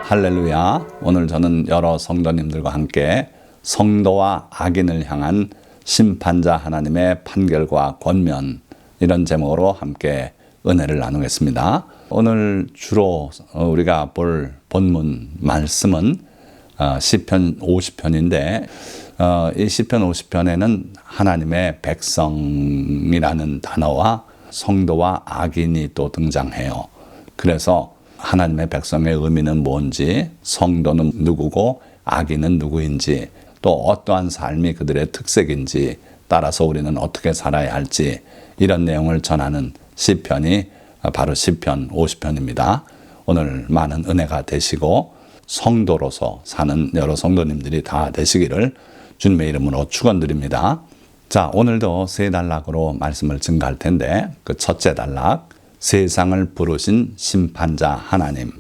할렐루야. 오늘 저는 여러 성도님들과 함께 성도와 악인을 향한 심판자 하나님의 판결과 권면, 이런 제목으로 함께 은혜를 나누겠습니다. 오늘 주로 우리가 볼 본문 말씀은 시편 50편인데 이 시편 50편에는 하나님의 백성이라는 단어와 성도와 악인이 또 등장해요. 그래서 하나님의 백성의 의미는 뭔지, 성도는 누구고 악인은 누구인지, 또 어떠한 삶이 그들의 특색인지, 따라서 우리는 어떻게 살아야 할지, 이런 내용을 전하는 시편이 바로 시편 50편입니다. 오늘 많은 은혜가 되시고 성도로서 사는 여러 성도님들이 다 되시기를 주님의 이름으로 축원드립니다. 자, 오늘도 세 단락으로 말씀을 증가할 텐데, 그 첫째 단락, 세상을 부르신 심판자 하나님.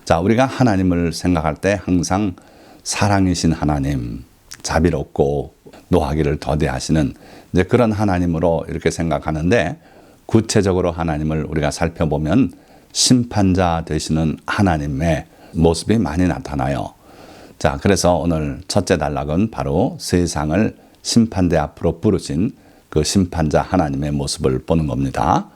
자, 우리가 하나님을 생각할 때 항상 사랑이신 하나님, 자비롭고 노하기를 더디하시는 이제 그런 하나님으로 이렇게 생각하는데, 구체적으로 하나님을 우리가 살펴보면 심판자 되시는 하나님의 모습이 많이 나타나요. 자, 그래서 오늘 첫째 단락은 바로 세상을 심판대 앞으로 부르신 그 심판자 하나님의 모습을 보는 겁니다.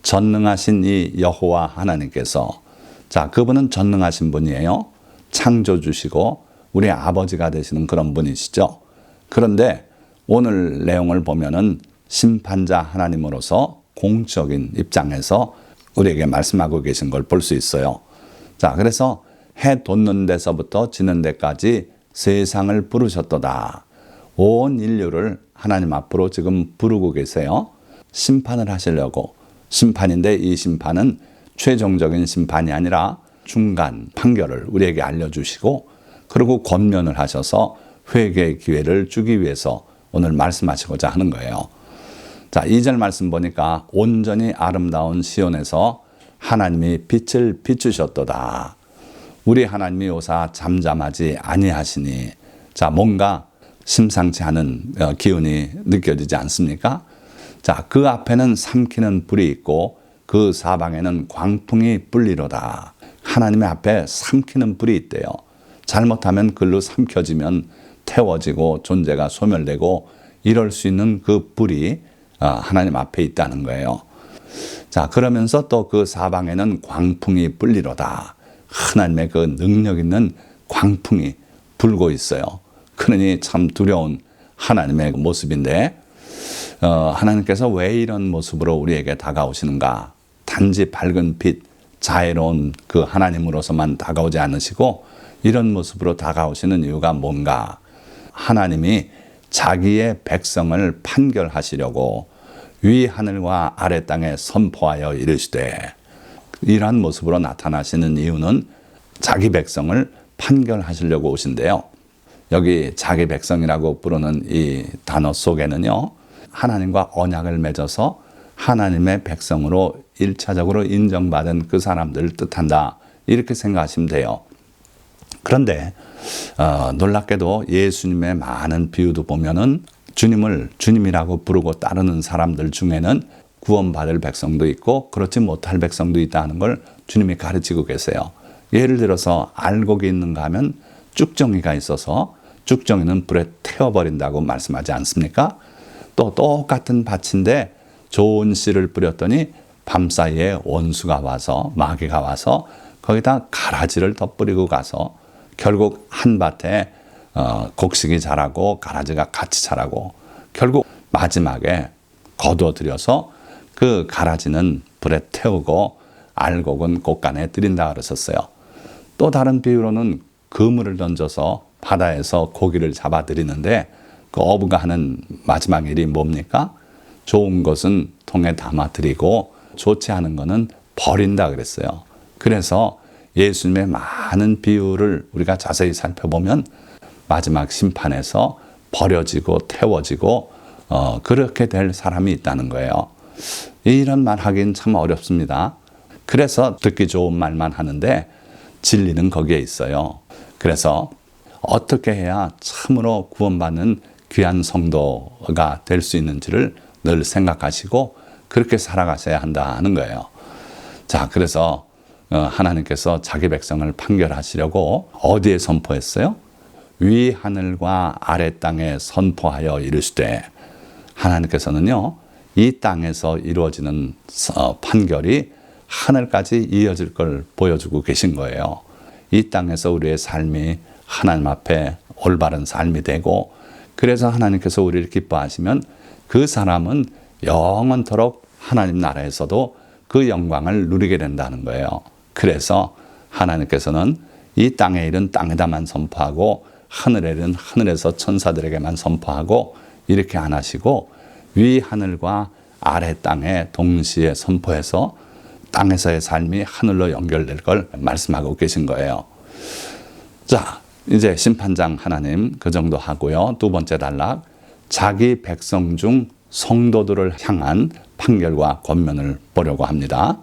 전능하신 이 여호와 하나님께서, 자, 그분은 전능하신 분이에요. 창조주시고 우리 아버지가 되시는 그런 분이시죠. 그런데 오늘 내용을 보면은 심판자 하나님으로서 공적인 입장에서 우리에게 말씀하고 계신 걸 볼 수 있어요. 자, 그래서 해 돋는 데서부터 지는 데까지 세상을 부르셨도다. 온 인류를 하나님 앞으로 지금 부르고 계세요. 심판을 하시려고. 심판인데 이 심판은 최종적인 심판이 아니라 중간 판결을 우리에게 알려주시고, 그리고 권면을 하셔서 회개의 기회를 주기 위해서 오늘 말씀하시고자 하는 거예요. 자, 2절 말씀 보니까 온전히 아름다운 시온에서 하나님이 빛을 비추셨도다. 우리 하나님이 오사 잠잠하지 아니하시니. 자, 뭔가 심상치 않은 기운이 느껴지지 않습니까? 자, 그 앞에는 삼키는 불이 있고 그 사방에는 광풍이 불리로다. 하나님의 앞에 삼키는 불이 있대요. 잘못하면 글로 삼켜지면 태워지고 존재가 소멸되고 이럴 수 있는 그 불이 하나님 앞에 있다는 거예요. 자, 그러면서 또 그 사방에는 광풍이 불리로다. 하나님의 그 능력 있는 광풍이 불고 있어요. 그러니 참 두려운 하나님의 모습인데, 하나님께서 왜 이런 모습으로 우리에게 다가오시는가? 단지 밝은 빛, 자애로운 그 하나님으로서만 다가오지 않으시고 이런 모습으로 다가오시는 이유가 뭔가? 하나님이 자기의 백성을 판결하시려고 위 하늘과 아래 땅에 선포하여 이르시되, 이러한 모습으로 나타나시는 이유는 자기 백성을 판결하시려고 오신대요. 여기 자기 백성이라고 부르는 이 단어 속에는요, 하나님과 언약을 맺어서 하나님의 백성으로 1차적으로 인정받은 그 사람들을 뜻한다, 이렇게 생각하시면 돼요. 그런데 놀랍게도 예수님의 많은 비유도 보면은 주님을 주님이라고 부르고 따르는 사람들 중에는 구원받을 백성도 있고 그렇지 못할 백성도 있다는 걸 주님이 가르치고 계세요. 예를 들어서 알곡이 있는가 하면 쭉정이가 있어서 쭉정이는 불에 태워버린다고 말씀하지 않습니까? 또 똑같은 밭인데 좋은 씨를 뿌렸더니 밤사이에 원수가 와서, 마귀가 와서 거기다 가라지를 더 뿌리고 가서 결국 한 밭에 곡식이 자라고 가라지가 같이 자라고 결국 마지막에 거두어들여서 그 가라지는 불에 태우고 알곡은 곳간에 들인다 그러셨어요. 또 다른 비유로는 그물을 던져서 바다에서 고기를 잡아들이는데 그 어부가 하는 마지막 일이 뭡니까? 좋은 것은 통에 담아들이고 좋지 않은 것은 버린다 그랬어요. 그래서 예수님의 많은 비유를 우리가 자세히 살펴보면 마지막 심판에서 버려지고 태워지고 그렇게 될 사람이 있다는 거예요. 이런 말 하긴 참 어렵습니다. 그래서 듣기 좋은 말만 하는데 진리는 거기에 있어요. 그래서 어떻게 해야 참으로 구원받는 귀한 성도가 될 수 있는지를 늘 생각하시고 그렇게 살아가셔야 한다 하는 거예요. 자, 그래서 하나님께서 자기 백성을 판결하시려고 어디에 선포했어요? 위 하늘과 아래 땅에 선포하여 이르시되, 하나님께서는요, 이 땅에서 이루어지는 판결이 하늘까지 이어질 걸 보여주고 계신 거예요. 이 땅에서 우리의 삶이 하나님 앞에 올바른 삶이 되고, 그래서 하나님께서 우리를 기뻐하시면 그 사람은 영원토록 하나님 나라에서도 그 영광을 누리게 된다는 거예요. 그래서 하나님께서는 이 땅의 일은 땅에다만 선포하고 하늘의 일은 하늘에서 천사들에게만 선포하고 이렇게 안 하시고, 위 하늘과 아래 땅에 동시에 선포해서 땅에서의 삶이 하늘로 연결될 걸 말씀하고 계신 거예요. 자, 이제 심판장 하나님 그 정도 하고요. 두 번째 단락, 자기 백성 중 성도들을 향한 판결과 권면을 보려고 합니다.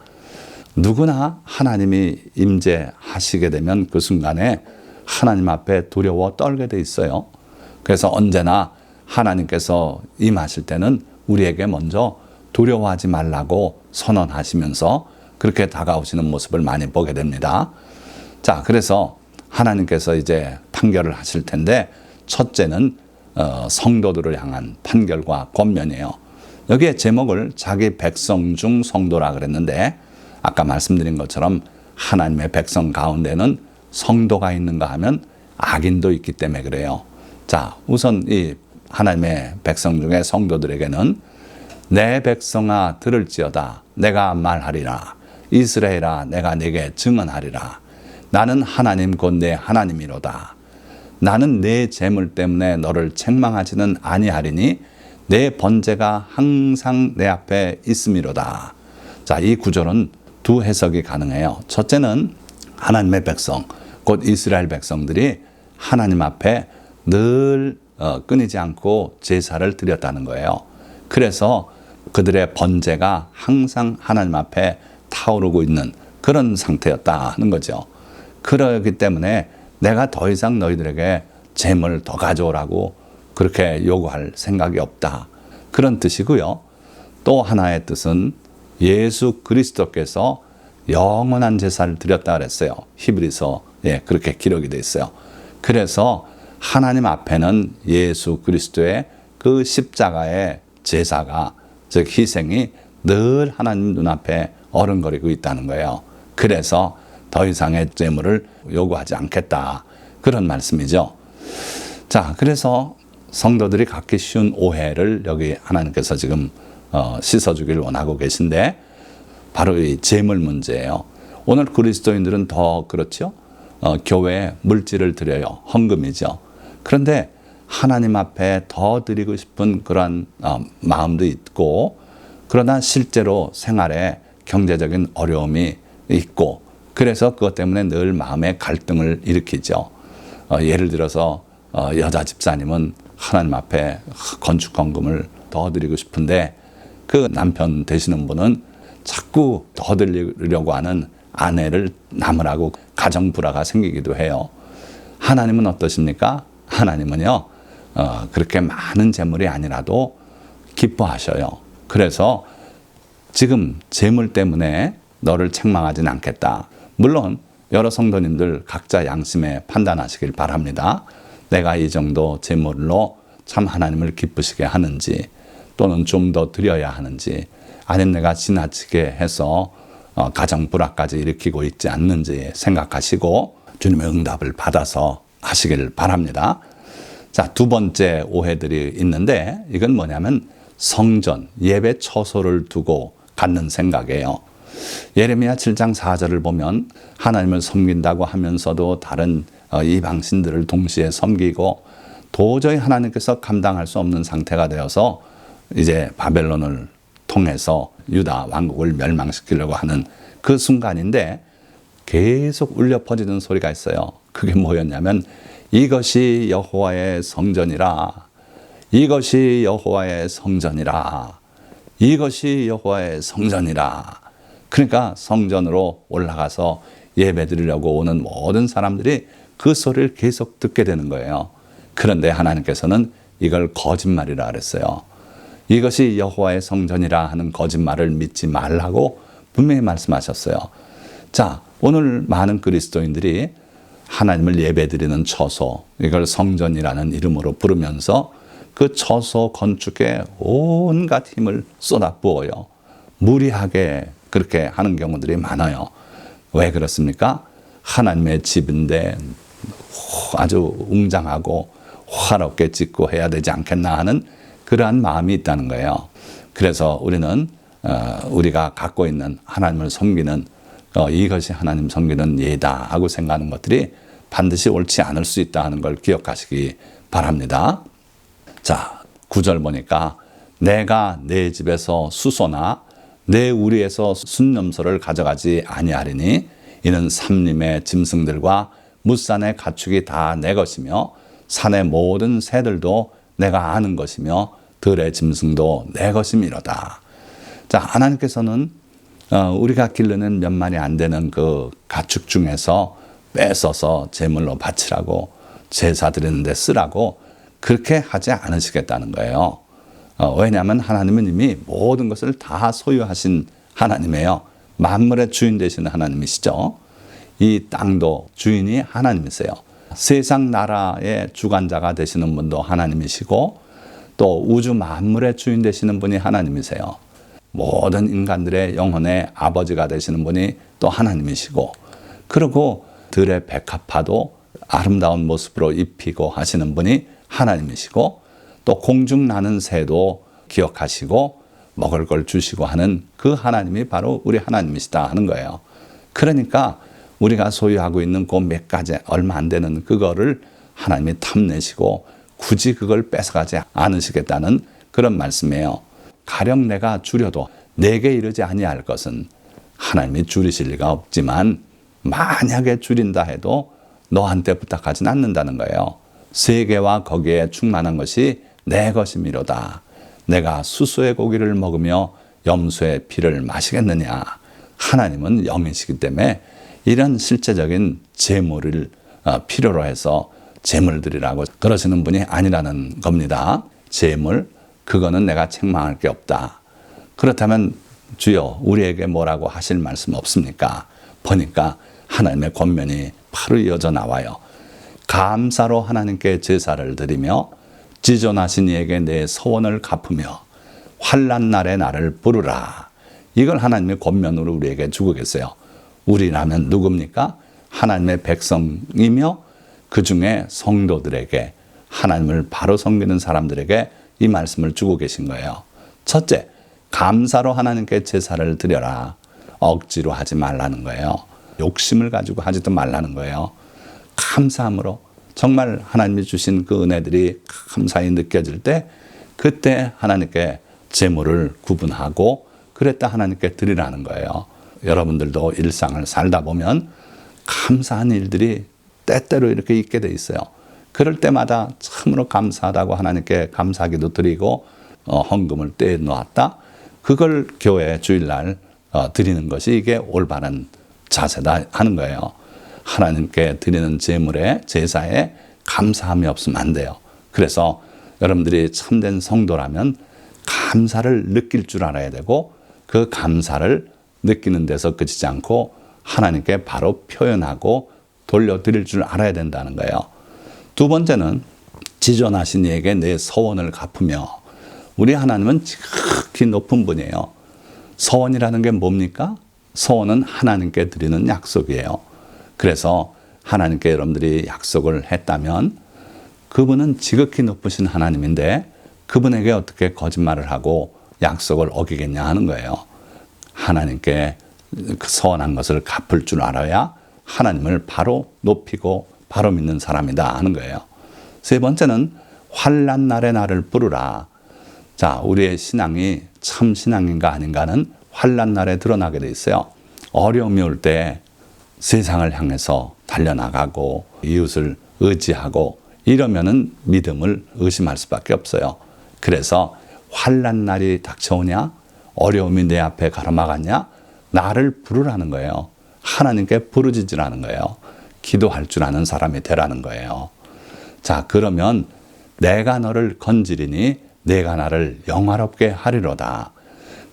누구나 하나님이 임재하시게 되면 그 순간에 하나님 앞에 두려워 떨게 돼 있어요. 그래서 언제나 하나님께서 임하실 때는 우리에게 먼저 두려워하지 말라고 선언하시면서 그렇게 다가오시는 모습을 많이 보게 됩니다. 자, 그래서 하나님께서 이제 판결을 하실 텐데, 첫째는 성도들을 향한 판결과 권면이에요. 여기에 제목을 자기 백성 중 성도라 그랬는데, 아까 말씀드린 것처럼 하나님의 백성 가운데는 성도가 있는가 하면 악인도 있기 때문에 그래요. 자, 우선 이 하나님의 백성 중에 성도들에게는 내 백성아 들을지어다 내가 말하리라, 이스라엘아 내가 네게 증언하리라, 나는 하나님 곧 내 하나님이로다. 나는 내 재물 때문에 너를 책망하지는 아니하리니 내 번제가 항상 내 앞에 있음이로다. 자, 이 구절은 두 해석이 가능해요. 첫째는 하나님의 백성, 곧 이스라엘 백성들이 하나님 앞에 늘 끊이지 않고 제사를 드렸다는 거예요. 그래서 그들의 번제가 항상 하나님 앞에 타오르고 있는 그런 상태였다 하는 거죠. 그렇기 때문에 내가 더 이상 너희들에게 재물 더 가져오라고 그렇게 요구할 생각이 없다, 그런 뜻이고요. 또 하나의 뜻은 예수 그리스도께서 영원한 제사를 드렸다 그랬어요. 히브리서에 그렇게 기록이 되어 있어요. 그래서 하나님 앞에는 예수 그리스도의 그 십자가의 제사가, 즉 희생이 늘 하나님 눈앞에 어른거리고 있다는 거예요. 그래서 더 이상의 재물을 요구하지 않겠다, 그런 말씀이죠. 자, 그래서 성도들이 갖기 쉬운 오해를 여기 하나님께서 지금 씻어주기를 원하고 계신데, 바로 이 재물 문제예요. 오늘 그리스도인들은 더 그렇죠. 교회에 물질을 드려요. 헌금이죠. 그런데 하나님 앞에 더 드리고 싶은 그런 마음도 있고, 그러나 실제로 생활에 경제적인 어려움이 있고, 그래서 그것 때문에 늘 마음에 갈등을 일으키죠. 예를 들어서 여자 집사님은 하나님 앞에 건축 헌금을 더 드리고 싶은데, 그 남편 되시는 분은 자꾸 더 드리려고 하는 아내를 남으라고 가정 불화가 생기기도 해요. 하나님은 어떠십니까? 하나님은요, 그렇게 많은 재물이 아니라도 기뻐하셔요. 그래서 지금 재물 때문에 너를 책망하지는 않겠다. 물론 여러 성도님들 각자 양심에 판단하시길 바랍니다. 내가 이 정도 재물로 참 하나님을 기쁘시게 하는지, 또는 좀 더 드려야 하는지, 아니면 내가 지나치게 해서 가정 불화까지 일으키고 있지 않는지 생각하시고 주님의 응답을 받아서 하시길 바랍니다. 자, 두 번째 오해들이 있는데, 이건 뭐냐면 성전, 예배 처소를 두고 갖는 생각이에요. 예레미야 7장 4절을 보면 하나님을 섬긴다고 하면서도 다른 이방신들을 동시에 섬기고 도저히 하나님께서 감당할 수 없는 상태가 되어서 이제 바벨론을 통해서 유다 왕국을 멸망시키려고 하는 그 순간인데, 계속 울려 퍼지는 소리가 있어요. 그게 뭐였냐면 이것이 여호와의 성전이라, 이것이 여호와의 성전이라, 이것이 여호와의 성전이라. 그러니까 성전으로 올라가서 예배드리려고 오는 모든 사람들이 그 소리를 계속 듣게 되는 거예요. 그런데 하나님께서는 이걸 거짓말이라 그랬어요. 이것이 여호와의 성전이라 하는 거짓말을 믿지 말라고 분명히 말씀하셨어요. 자, 오늘 많은 그리스도인들이 하나님을 예배드리는 처소, 이걸 성전이라는 이름으로 부르면서 그 처소 건축에 온갖 힘을 쏟아부어요. 무리하게 그렇게 하는 경우들이 많아요. 왜 그렇습니까? 하나님의 집인데 아주 웅장하고 화롭게 짓고 해야 되지 않겠나 하는 그러한 마음이 있다는 거예요. 그래서 우리는 우리가 갖고 있는 하나님을 섬기는 이것이 하나님 섬기는 예다 하고 생각하는 것들이 반드시 옳지 않을 수 있다 하는 걸 기억하시기 바랍니다. 자, 9절 보니까 내가 내 집에서 수소나 내 우리에서 순념소를 가져가지 아니하리니 이는 산림의 짐승들과 뭇산의 가축이 다 내 것이며 산의 모든 새들도 내가 아는 것이며 들의 짐승도 내 것이미로다. 자, 하나님께서는 우리가 기르는 몇 마리 안 되는 그 가축 중에서 뺏어서 제물로 바치라고 제사 드리는 데 쓰라고 그렇게 하지 않으시겠다는 거예요. 왜냐하면 하나님은 이미 모든 것을 다 소유하신 하나님이에요. 만물의 주인 되시는 하나님이시죠. 이 땅도 주인이 하나님이세요. 세상 나라의 주관자가 되시는 분도 하나님이시고 또 우주 만물의 주인 되시는 분이 하나님이세요. 모든 인간들의 영혼의 아버지가 되시는 분이 또 하나님이시고, 그리고 들의 백합화도 아름다운 모습으로 입히고 하시는 분이 하나님이시고, 또 공중 나는 새도 기억하시고 먹을 걸 주시고 하는 그 하나님이 바로 우리 하나님이시다 하는 거예요. 그러니까 우리가 소유하고 있는 그 몇 가지 얼마 안 되는 그거를 하나님이 탐내시고 굳이 그걸 뺏어가지 않으시겠다는 그런 말씀이에요. 가령 내가 줄여도 내게 이르지 아니할 것은 하나님이 줄이실 리가 없지만 만약에 줄인다 해도 너한테 부탁하진 않는다는 거예요. 세계와 거기에 충만한 것이 내 것이미로다. 내가 수소의 고기를 먹으며 염소의 피를 마시겠느냐. 하나님은 영이시기 때문에 이런 실제적인 재물을 필요로 해서 재물 드리라고 그러시는 분이 아니라는 겁니다. 재물, 그거는 내가 책망할 게 없다. 그렇다면 주여 우리에게 뭐라고 하실 말씀 없습니까? 보니까 하나님의 권면이 바로 이어져 나와요. 감사로 하나님께 제사를 드리며 지존하신 이에게 내 서원을 갚으며 환난 날에 나를 부르라. 이걸 하나님의 권면으로 우리에게 주고 계세요. 우리라면 누굽니까? 하나님의 백성이며 그 중에 성도들에게, 하나님을 바로 섬기는 사람들에게 이 말씀을 주고 계신 거예요. 첫째, 감사로 하나님께 제사를 드려라. 억지로 하지 말라는 거예요. 욕심을 가지고 하지도 말라는 거예요. 감사함으로 정말 하나님이 주신 그 은혜들이 감사히 느껴질 때 그때 하나님께 제물을 구분하고 그랬다 하나님께 드리라는 거예요. 여러분들도 일상을 살다 보면 감사한 일들이 때때로 이렇게 있게 돼 있어요. 그럴 때마다 참으로 감사하다고 하나님께 감사기도 드리고 헌금을 떼어 놓았다. 그걸 교회 주일날 드리는 것이 이게 올바른 자세다 하는 거예요. 하나님께 드리는 제물에, 제사에 감사함이 없으면 안 돼요. 그래서 여러분들이 참된 성도라면 감사를 느낄 줄 알아야 되고 그 감사를 느끼는 데서 그치지 않고 하나님께 바로 표현하고 돌려드릴 줄 알아야 된다는 거예요. 두 번째는 지존하신 이에게 내 서원을 갚으며, 우리 하나님은 지극히 높은 분이에요. 서원이라는 게 뭡니까? 서원은 하나님께 드리는 약속이에요. 그래서 하나님께 여러분들이 약속을 했다면 그분은 지극히 높으신 하나님인데 그분에게 어떻게 거짓말을 하고 약속을 어기겠냐 하는 거예요. 하나님께 서원한 것을 갚을 줄 알아야 하나님을 바로 높이고 바로 믿는 사람이다 하는 거예요. 세 번째는 환난 날에 나를 부르라. 자, 우리의 신앙이 참 신앙인가 아닌가는 환난 날에 드러나게 돼 있어요. 어려움이 올 때 세상을 향해서 달려나가고 이웃을 의지하고 이러면은 믿음을 의심할 수밖에 없어요. 그래서 환난 날이 닥쳐오냐, 어려움이 내 앞에 가로막았냐, 나를 부르라는 거예요. 하나님께 부르짖으라는 거예요. 기도할 줄 아는 사람이 되라는 거예요. 자, 그러면 내가 너를 건지리니 내가 나를 영화롭게 하리로다.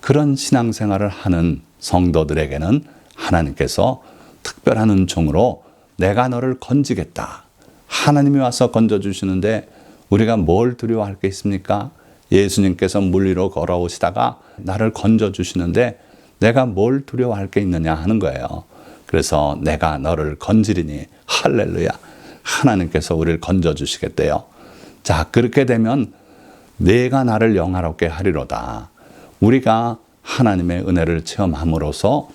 그런 신앙생활을 하는 성도들에게는 하나님께서 특별한 은총으로 내가 너를 건지겠다. 하나님이 와서 건져주시는데 우리가 뭘 두려워할 게 있습니까? 예수님께서 물 위로 걸어오시다가 나를 건져주시는데 내가 뭘 두려워할 게 있느냐 하는 거예요. 그래서 내가 너를 건지리니 할렐루야. 하나님께서 우리를 건져주시겠대요. 자, 그렇게 되면 내가 나를 영화롭게 하리로다. 우리가 하나님의 은혜를 체험함으로써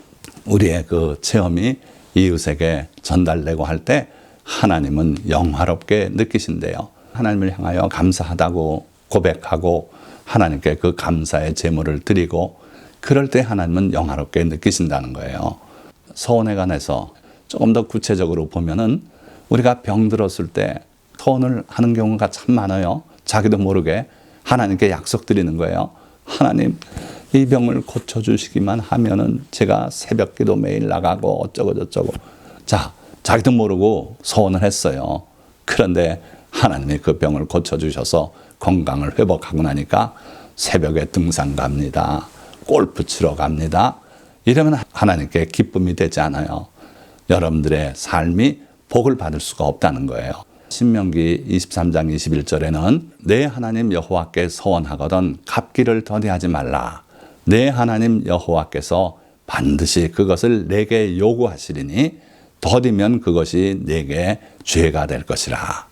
우리의 그 체험이 이웃에게 전달되고 할 때 하나님은 영화롭게 느끼신대요. 하나님을 향하여 감사하다고 고백하고 하나님께 그 감사의 제물을 드리고 그럴 때 하나님은 영화롭게 느끼신다는 거예요. 서원에 관해서 조금 더 구체적으로 보면은 우리가 병들었을 때 서원을 하는 경우가 참 많아요. 자기도 모르게 하나님께 약속드리는 거예요. 하나님, 이 병을 고쳐주시기만 하면은 제가 새벽 기도 매일 나가고 어쩌고 저쩌고. 자, 자기도 모르고 소원을 했어요. 그런데 하나님이 그 병을 고쳐주셔서 건강을 회복하고 나니까 새벽에 등산 갑니다. 골프 치러 갑니다. 이러면 하나님께 기쁨이 되지 않아요. 여러분들의 삶이 복을 받을 수가 없다는 거예요. 신명기 23장 21절에는 내 하나님 여호와께 서원하거든 갚기를 더디하지 말라. 내 하나님 여호와께서 반드시 그것을 내게 요구하시리니 더디면 그것이 내게 죄가 될 것이라.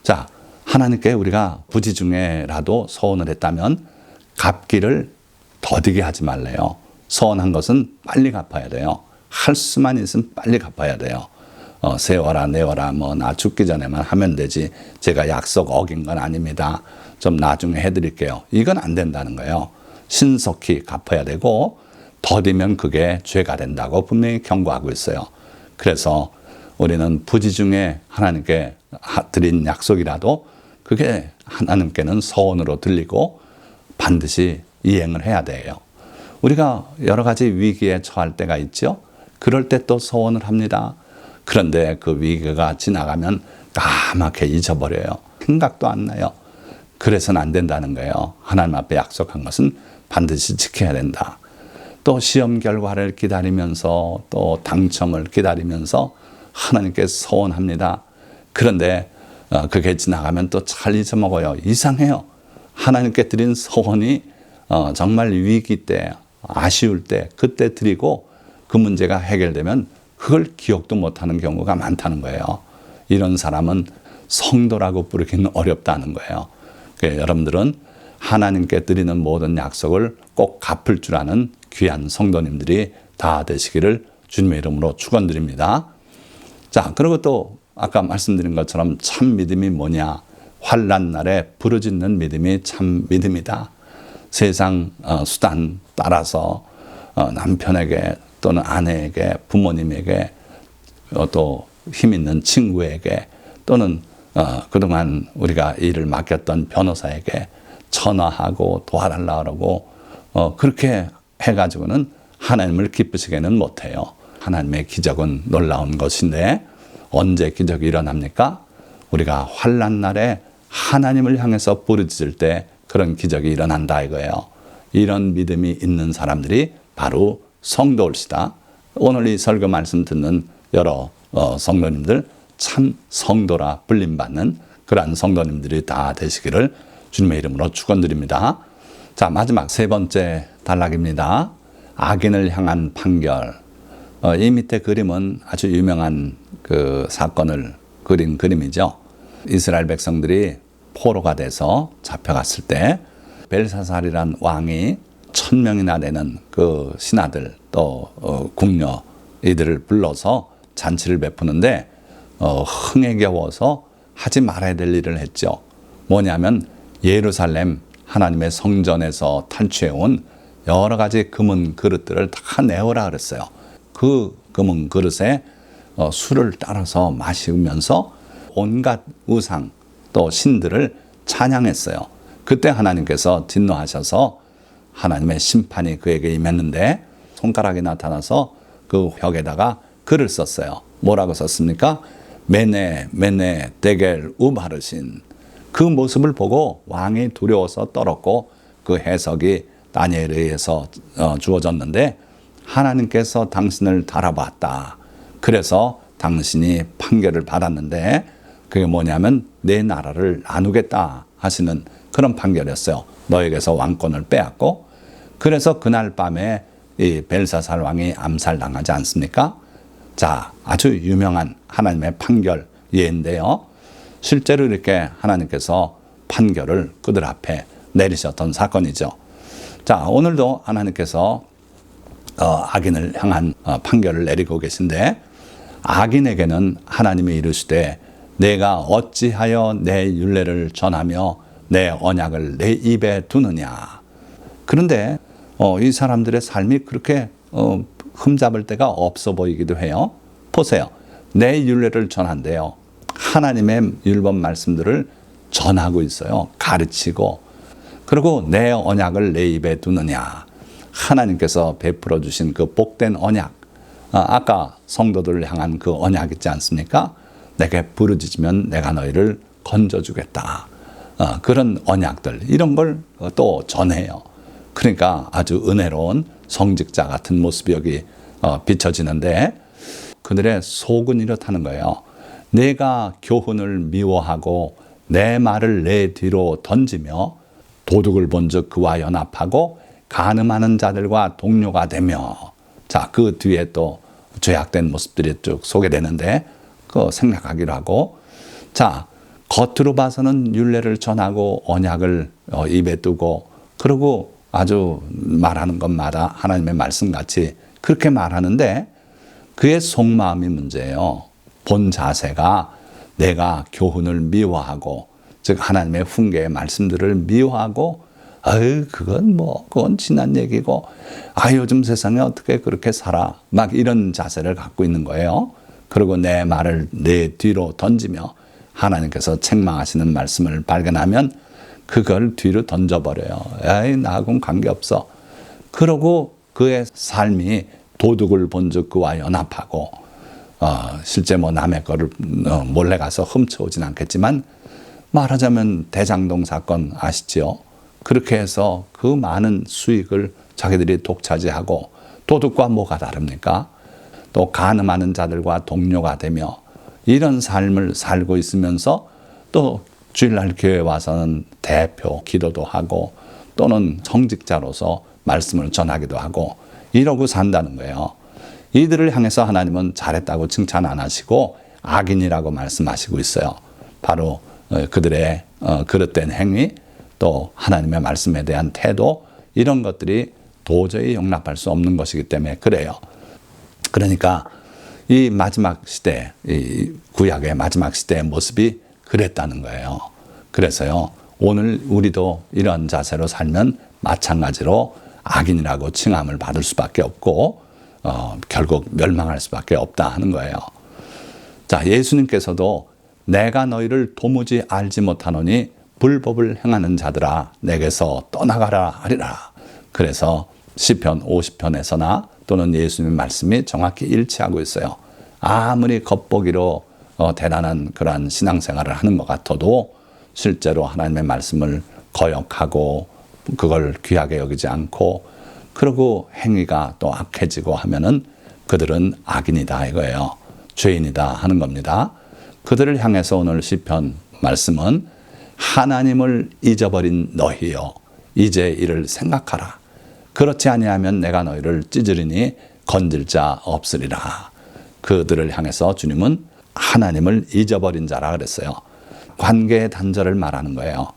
자, 하나님께 우리가 부지 중에라도 서원을 했다면 갚기를 더디게 하지 말래요. 서원한 것은 빨리 갚아야 돼요. 할 수만 있으면 빨리 갚아야 돼요. 세워라 내워라 뭐 나 죽기 전에만 하면 되지 제가 약속 어긴 건 아닙니다. 좀 나중에 해드릴게요. 이건 안 된다는 거예요. 신속히 갚아야 되고 더디면 그게 죄가 된다고 분명히 경고하고 있어요. 그래서 우리는 부지 중에 하나님께 드린 약속이라도 그게 하나님께는 서원으로 들리고 반드시 이행을 해야 돼요. 우리가 여러 가지 위기에 처할 때가 있죠. 그럴 때 또 서원을 합니다. 그런데 그 위기가 지나가면 까맣게 잊어버려요. 생각도 안 나요. 그래서는 안 된다는 거예요. 하나님 앞에 약속한 것은 반드시 지켜야 된다. 또 시험 결과를 기다리면서 또 당첨을 기다리면서 하나님께 서원합니다. 그런데 그게 지나가면 또 잘 잊어먹어요. 이상해요. 하나님께 드린 서원이 정말 위기 때, 아쉬울 때, 그때 드리고 그 문제가 해결되면 그걸 기억도 못하는 경우가 많다는 거예요. 이런 사람은 성도라고 부르기는 어렵다는 거예요. 그러니까 여러분들은 하나님께 드리는 모든 약속을 꼭 갚을 줄 아는 귀한 성도님들이 다 되시기를 주님의 이름으로 축원드립니다. 자, 그리고 또 아까 말씀드린 것처럼 참 믿음이 뭐냐? 환난 날에 부르짖는 믿음이 참 믿음이다. 세상 수단 따라서 남편에게 또는 아내에게, 부모님에게, 또 힘 있는 친구에게, 또는 그동안 우리가 일을 맡겼던 변호사에게 전화하고 도와달라 그러고 그렇게 해가지고는 하나님을 기쁘시게는 못해요. 하나님의 기적은 놀라운 것인데 언제 기적이 일어납니까? 우리가 환난 날에 하나님을 향해서 부르짖을 때 그런 기적이 일어난다 이거예요. 이런 믿음이 있는 사람들이 바로 성도일시다. 오늘 이 설교 말씀 듣는 여러 성도님들 참 성도라 불림받는 그러한 성도님들이 다 되시기를 주님의 이름으로 축원드립니다. 자, 마지막 세 번째 단락입니다. 악인을 향한 판결. 이 밑에 그림은 아주 유명한 그 사건을 그린 그림이죠. 이스라엘 백성들이 포로가 돼서 잡혀갔을 때 벨사살이란 왕이 1000명이나 되는 그 신하들 또 궁녀 이들을 불러서 잔치를 베푸는데 흥에 겨워서 하지 말아야 될 일을 했죠. 뭐냐면 예루살렘 하나님의 성전에서 탈취해온 여러 가지 금은 그릇들을 다 내오라 그랬어요. 그 금은 그릇에 술을 따라서 마시면서 온갖 우상 또 신들을 찬양했어요. 그때 하나님께서 진노하셔서 하나님의 심판이 그에게 임했는데 손가락이 나타나서 그 벽에다가 글을 썼어요. 뭐라고 썼습니까? 메네 메네 데겔 우바르신. 그 모습을 보고 왕이 두려워서 떨었고 그 해석이 다니엘에 의해서 주어졌는데 하나님께서 당신을 달아봤다. 그래서 당신이 판결을 받았는데 그게 뭐냐면 내 나라를 나누겠다 하시는 그런 판결이었어요. 너에게서 왕권을 빼앗고 그래서 그날 밤에 이 벨사살 왕이 암살당하지 않습니까? 자, 아주 유명한 하나님의 판결 예인데요. 실제로 이렇게 하나님께서 판결을 그들 앞에 내리셨던 사건이죠. 자, 오늘도 하나님께서 악인을 향한 판결을 내리고 계신데 악인에게는 하나님이 이르시되 내가 어찌하여 내 율례를 전하며 내 언약을 내 입에 두느냐. 그런데 이 사람들의 삶이 그렇게 흠잡을 데가 없어 보이기도 해요. 보세요. 내 율례를 전한대요. 하나님의 율법 말씀들을 전하고 있어요. 가르치고. 그리고 내 언약을 내 입에 두느냐. 하나님께서 베풀어 주신 그 복된 언약. 아까 성도들을 향한 그 언약 있지 않습니까? 내게 부르짖으면 내가 너희를 건져주겠다. 그런 언약들 이런 걸 또 전해요. 그러니까 아주 은혜로운 성직자 같은 모습이 여기 비춰지는데 그들의 속은 이렇다는 거예요. 내가 교훈을 미워하고 내 말을 내 뒤로 던지며 도둑을 본즉 그와 연합하고 간음하는 자들과 동료가 되며 자, 그 뒤에 또 죄악된 모습들이 쭉 소개되는데 그거 생각하기로 하고 자, 겉으로 봐서는 율례를 전하고 언약을 입에 두고 그리고 아주 말하는 것마다 하나님의 말씀같이 그렇게 말하는데 그의 속마음이 문제예요. 본 자세가 내가 교훈을 미워하고 즉 하나님의 훈계의 말씀들을 미워하고 아유 그건 지난 얘기고 요즘 세상에 어떻게 그렇게 살아 막 이런 자세를 갖고 있는 거예요. 그리고 내 말을 내 뒤로 던지며 하나님께서 책망하시는 말씀을 발견하면 그걸 뒤로 던져버려요. 에이 나하고는 관계없어. 그러고 그의 삶이 도둑을 본즉 그와 연합하고 실제 남의 거를 몰래 가서 훔쳐오진 않겠지만 말하자면 대장동 사건 아시죠? 그렇게 해서 그 많은 수익을 자기들이 독차지하고 도둑과 뭐가 다릅니까? 또 간음하는 자들과 동료가 되며 이런 삶을 살고 있으면서 또 주일날 교회에 와서는 대표 기도도 하고 또는 성직자로서 말씀을 전하기도 하고 이러고 산다는 거예요. 이들을 향해서 하나님은 잘했다고 칭찬 안 하시고 악인이라고 말씀하시고 있어요. 바로 그들의 그릇된 행위 또 하나님의 말씀에 대한 태도 이런 것들이 도저히 용납할 수 없는 것이기 때문에 그래요. 그러니까 이 마지막 시대, 이 구약의 마지막 시대의 모습이 그랬다는 거예요. 그래서요, 오늘 우리도 이런 자세로 살면 마찬가지로 악인이라고 칭함을 받을 수밖에 없고 결국 멸망할 수밖에 없다 하는 거예요. 자, 예수님께서도 내가 너희를 도무지 알지 못하노니 불법을 행하는 자들아 내게서 떠나가라 하리라. 그래서 시편 50편에서나 또는 예수님의 말씀이 정확히 일치하고 있어요. 아무리 겉보기로 대단한 그러한 신앙생활을 하는 것 같아도 실제로 하나님의 말씀을 거역하고 그걸 귀하게 여기지 않고 그리고 행위가 또 악해지고 하면은 그들은 악인이다 이거예요. 죄인이다 하는 겁니다. 그들을 향해서 오늘 시편 말씀은 하나님을 잊어버린 너희여 이제 이를 생각하라. 그렇지 아니하면 내가 너희를 찢으리니 건질 자 없으리라. 그들을 향해서 주님은 하나님을 잊어버린 자라 그랬어요. 관계의 단절을 말하는 거예요.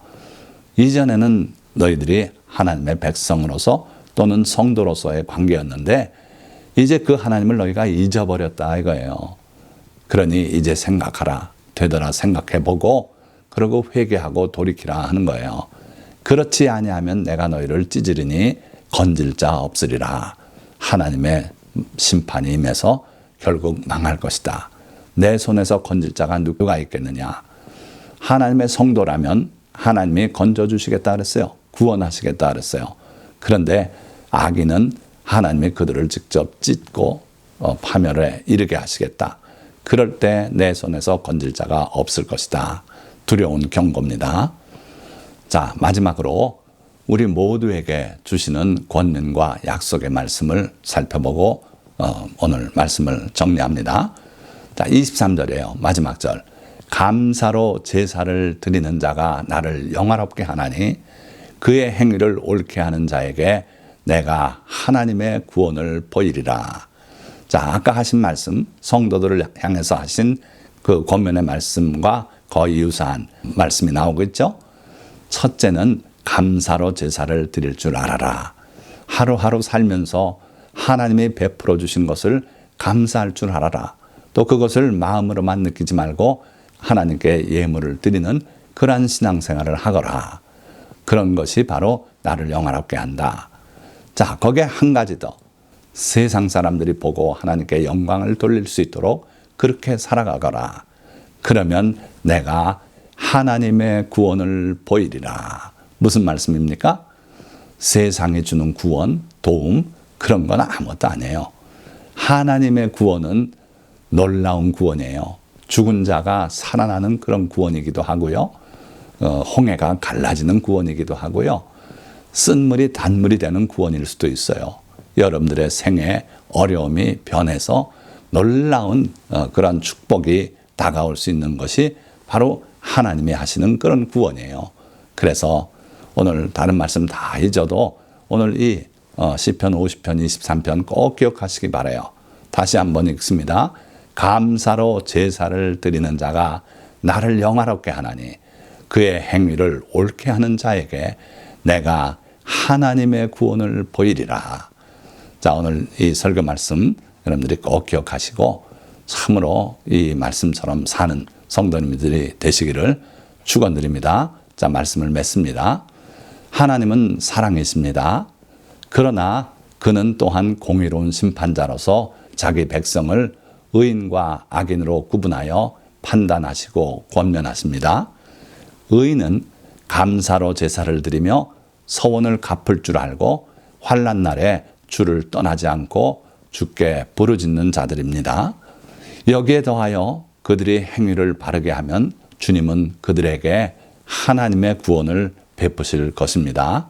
이전에는 너희들이 하나님의 백성으로서 또는 성도로서의 관계였는데 이제 그 하나님을 너희가 잊어버렸다 이거예요. 그러니 이제 생각하라. 되돌아 생각해보고 그리고 회개하고 돌이키라 하는 거예요. 그렇지 아니하면 내가 너희를 찢으리니 건질 자 없으리라. 하나님의 심판이 임해서 결국 망할 것이다. 내 손에서 건질 자가 누가 있겠느냐. 하나님의 성도라면 하나님이 건져주시겠다 그랬어요. 구원하시겠다 그랬어요. 그런데 악인은 하나님이 그들을 직접 찢고 파멸에 이르게 하시겠다. 그럴 때 내 손에서 건질 자가 없을 것이다. 두려운 경고입니다. 자, 마지막으로 우리 모두에게 주시는 권면과 약속의 말씀을 살펴보고 오늘 말씀을 정리합니다. 자, 23절이에요. 마지막 절. 감사로 제사를 드리는 자가 나를 영화롭게 하나니 그의 행위를 옳게 하는 자에게 내가 하나님의 구원을 보이리라. 자, 아까 하신 말씀, 성도들을 향해서 하신 그 권면의 말씀과 거의 유사한 말씀이 나오고 있죠. 첫째는 감사로 제사를 드릴 줄 알아라. 하루하루 살면서 하나님이 베풀어 주신 것을 감사할 줄 알아라. 또 그것을 마음으로만 느끼지 말고 하나님께 예물을 드리는 그러한 신앙생활을 하거라. 그런 것이 바로 나를 영화롭게 한다. 자, 거기에 한 가지 더. 세상 사람들이 보고 하나님께 영광을 돌릴 수 있도록 그렇게 살아가거라. 그러면 내가 하나님의 구원을 보이리라. 무슨 말씀입니까? 세상이 주는 구원, 도움, 그런 건 아무것도 아니에요. 하나님의 구원은 놀라운 구원이에요. 죽은 자가 살아나는 그런 구원이기도 하고요. 홍해가 갈라지는 구원이기도 하고요. 쓴물이 단물이 되는 구원일 수도 있어요. 여러분들의 생에 어려움이 변해서 놀라운 그런 축복이 다가올 수 있는 것이 바로 하나님이 하시는 그런 구원이에요. 그래서 오늘 다른 말씀 다 잊어도 오늘 이 시편 50편 23편 꼭 기억하시기 바라요. 다시 한번 읽습니다. 감사로 제사를 드리는 자가 나를 영화롭게 하나니 그의 행위를 옳게 하는 자에게 내가 하나님의 구원을 보이리라. 자, 오늘 이 설교 말씀 여러분들이 꼭 기억하시고 참으로 이 말씀처럼 사는 성도님들이 되시기를 축원드립니다. 자, 말씀을 맺습니다. 하나님은 사랑이십니다. 그러나 그는 또한 공의로운 심판자로서 자기 백성을 의인과 악인으로 구분하여 판단하시고 권면하십니다. 의인은 감사로 제사를 드리며 서원을 갚을 줄 알고 환난 날에 주를 떠나지 않고 주께 부르짖는 자들입니다. 여기에 더하여 그들이 행위를 바르게 하면 주님은 그들에게 하나님의 구원을 베푸실 것입니다.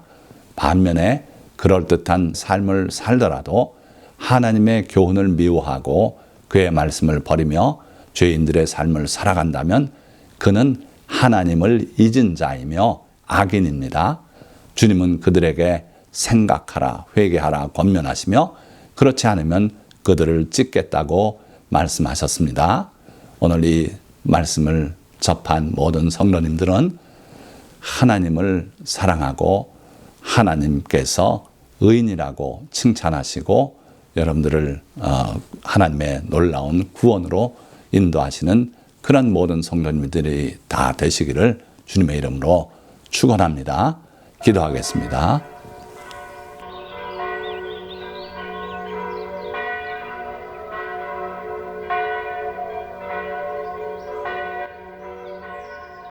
반면에 그럴듯한 삶을 살더라도 하나님의 교훈을 미워하고 그의 말씀을 버리며 죄인들의 삶을 살아간다면 그는 하나님을 잊은 자이며 악인입니다. 주님은 그들에게 생각하라, 회개하라, 권면하시며 그렇지 않으면 그들을 찢겠다고 말씀하셨습니다. 오늘 이 말씀을 접한 모든 성도님들은 하나님을 사랑하고 하나님께서 의인이라고 칭찬하시고 여러분들을 하나님의 놀라운 구원으로 인도하시는 그런 모든 성도님들이 다 되시기를 주님의 이름으로 축원합니다. 기도하겠습니다.